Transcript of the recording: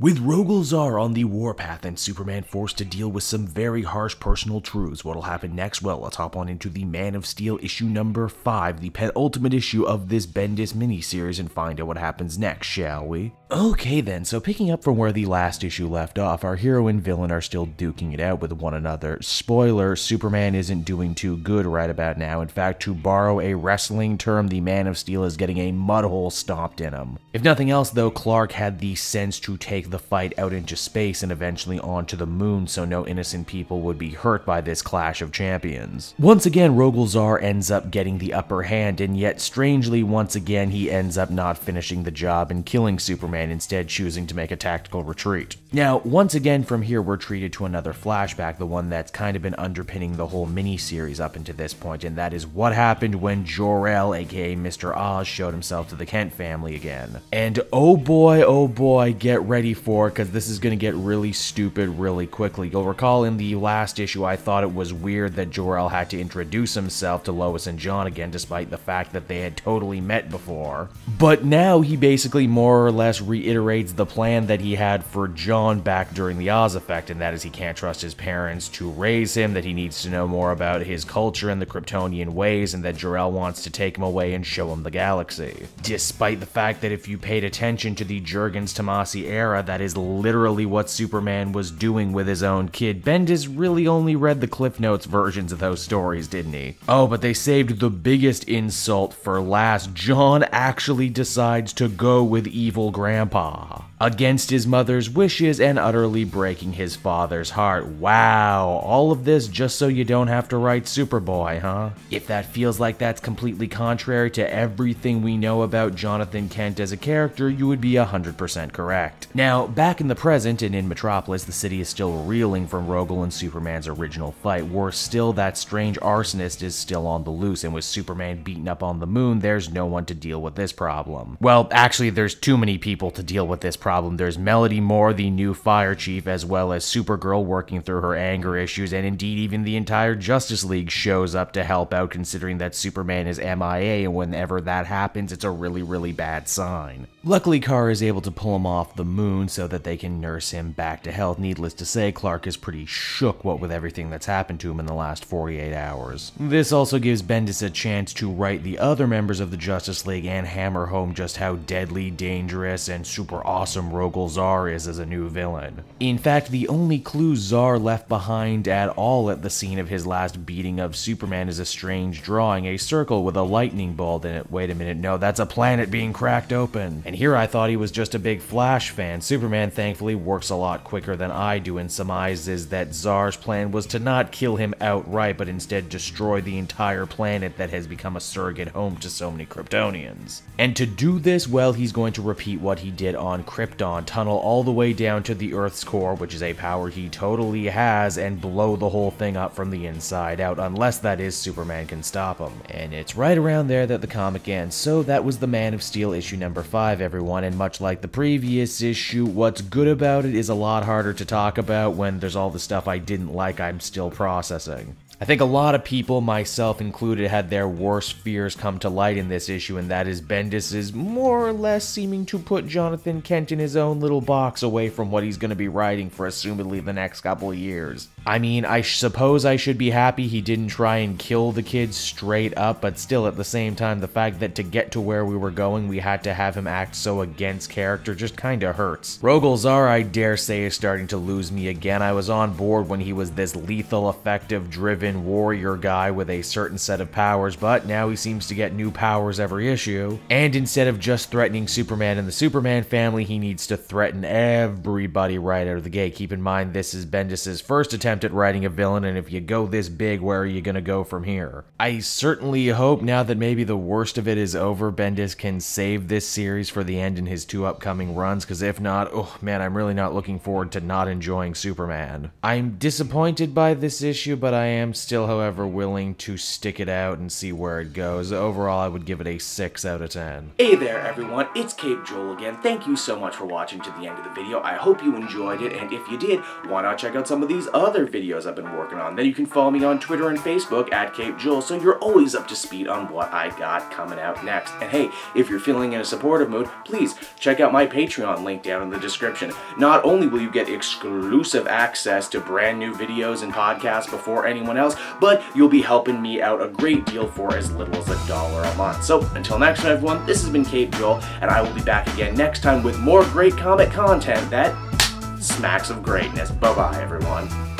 With Rogol Zaar on the warpath and Superman forced to deal with some very harsh personal truths, what'll happen next? Well, let's hop on into the Man of Steel issue number 5, the penultimate issue of this Bendis miniseries, and find out what happens next, shall we? Okay then, so picking up from where the last issue left off, our hero and villain are still duking it out with one another. Spoiler, Superman isn't doing too good right about now. In fact, to borrow a wrestling term, the Man of Steel is getting a mudhole stomped in him. If nothing else though, Clark had the sense to take the fight out into space and eventually onto the moon so no innocent people would be hurt by this clash of champions. Once again, Rogol Zaar ends up getting the upper hand, and yet strangely once again he ends up not finishing the job and killing Superman, instead choosing to make a tactical retreat. Now, once again from here we're treated to another flashback, the one that's kind of been underpinning the whole mini-series up until this point, and that is what happened when Jor-El, aka Mr.OZ, showed himself to the Kent family again. And oh boy, get ready for it, because this is going to get really stupid really quickly. You'll recall in the last issue I thought it was weird that Jor-El had to introduce himself to Lois and Jon again, despite the fact that they had totally met before. But now he basically more or less reiterates the plan that he had for Jon back during the Oz effect, and that is he can't trust his parents to raise him, that he needs to know more about his culture and the Kryptonian ways, and that Jor-El wants to take him away and show him the galaxy. Despite the fact that if you paid attention to the Jurgens Tomasi era, that is literally what Superman was doing with his own kid. Bendis really only read the Cliff Notes versions of those stories, didn't he? Oh, but they saved the biggest insult for last. Jon actually decides to go with evil Grandpa, against his mother's wishes and utterly breaking his father's heart. Wow, all of this just so you don't have to write Superboy, huh? If that feels like that's completely contrary to everything we know about Jonathan Kent as a character, you would be 100% correct. Now, back in the present and in Metropolis, the city is still reeling from Rogol and Superman's original fight. Worse still, that strange arsonist is still on the loose, and with Superman beaten up on the moon, there's no one to deal with this problem. Well, actually, there's too many people to deal with this problem. There's Melody Moore, the new fire chief, as well as Supergirl working through her anger issues, and indeed even the entire Justice League shows up to help out, considering that Superman is MIA, and whenever that happens, it's a really bad sign. Luckily, Kara is able to pull him off the moon so that they can nurse him back to health. Needless to say, Clark is pretty shook what with everything that's happened to him in the last 48 hours. This also gives Bendis a chance to write the other members of the Justice League and hammer home just how deadly, dangerous, and super awesome Rogol Zaar is as a new villain. In fact, the only clue Zaar left behind at all at the scene of his last beating of Superman is a strange drawing, a circle with a lightning bolt in it. Wait a minute, no, that's a planet being cracked open. And here I thought he was just a big Flash fan. Superman thankfully works a lot quicker than I do and surmises that Zaar's plan was to not kill him outright, but instead destroy the entire planet that has become a surrogate home to so many Kryptonians. And to do this, well, he's going to repeat what he did on Krypton, tunnel all the way down to the Earth's core, which is a power he totally has, and blow the whole thing up from the inside out, unless that is Superman can stop him. And it's right around there that the comic ends. So that was the Man of Steel issue number 5, everyone, and much like the previous issue, what's good about it is a lot harder to talk about when there's all the stuff I didn't like I'm still processing. I think a lot of people, myself included, had their worst fears come to light in this issue, and that is Bendis is more or less seeming to put Jonathan Kent in his own little box away from what he's going to be writing for assumedly the next couple of years. I mean, I suppose I should be happy he didn't try and kill the kid straight up, but still at the same time, the fact that to get to where we were going, we had to have him act so against character just kinda hurts. Rogol Zaar, I dare say, is starting to lose me again. I was on board when he was this lethal, effective, driven warrior guy with a certain set of powers, but now he seems to get new powers every issue. And instead of just threatening Superman and the Superman family, he needs to threaten everybody right out of the gate. Keep in mind, this is Bendis' first attempt at writing a villain, and if you go this big, where are you gonna go from here? I certainly hope now that maybe the worst of it is over, Bendis can save this series for the end in his 2 upcoming runs, because if not, oh man, I'm really not looking forward to not enjoying Superman. I'm disappointed by this issue, but I am still, however, willing to stick it out and see where it goes. Overall, I would give it a 6 out of 10. Hey there everyone, it's Cape Joel again. Thank you so much for watching to the end of the video. I hope you enjoyed it, and if you did, why not check out some of these other other videos I've been working on. Then you can follow me on Twitter and Facebook at Cape Joel, so you're always up to speed on what I got coming out next. And hey, if you're feeling in a supportive mood, please check out my Patreon link down in the description. Not only will you get exclusive access to brand new videos and podcasts before anyone else, but you'll be helping me out a great deal for as little as $1 a month. So until next time, everyone, this has been Cape Joel, and I will be back again next time with more great comic content that smacks of greatness. Bye-bye, everyone.